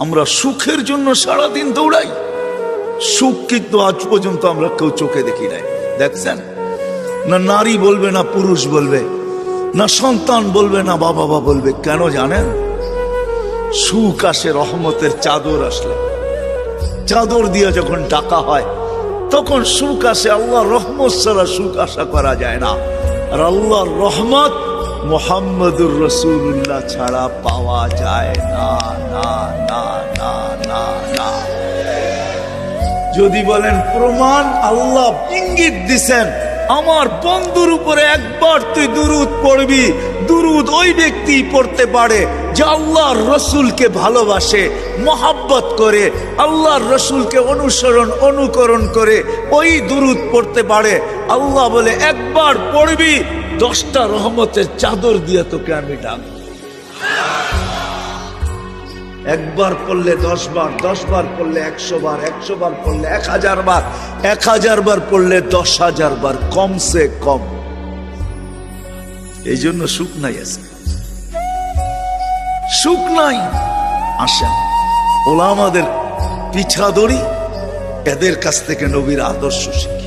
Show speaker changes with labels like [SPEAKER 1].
[SPEAKER 1] আমরা সুখের জন্য সারাদিন দৌড়াই, সুখ কিন্তু আজ পর্যন্ত আমরা কেউ চোখে দেখি নাই। দেখছেন না, নারী বলবে না পুরুষ বলবে, না সন্তান বলবে না বাবা বলবে। কেন জানেন? সুখ আসে রহমতের চাদর আসলে, চাদর দিয়ে যখন টাকা হয় তখন সুখ আসে। আল্লাহর রহমত ছাড়া সুখ আশা করা যায় না। আর আল্লাহর রহমত মুহাম্মদুর রাসূলুল্লাহ ছাড়া পাওয়া যায় না, না না না না না। যদি বলেন প্রমাণ, আল্লাহ ইঙ্গিত দিছেন, আমার বন্ধুর উপরে একবার তুই দুরূদ পড়বি, দুরূদ ওই ব্যক্তি পড়তে পারে যে আল্লাহর রসুলকে ভালোবাসে, মহাব্বত করে, আল্লাহর রসুলকে অনুকরণ করে ওই দুরূদ পড়তে পারে। আল্লাহ বলে একবার পড়বি, 10টা রহমতের চাদর দিয়ে তোকে আমি ডাকবো। একবার পড়লে 10 বার, 10 বার পড়লে 100 বার, 100 বার পড়লে 1000 বার, 1000 বার পড়লে 10,000 বার, কমসে কম। এই জন্য সুখ নাই, আছে সুখ নাই। আসেন ওলামাদের পিছা ধরি, এদের কাছ থেকে নবীর আদর্শ শিখি।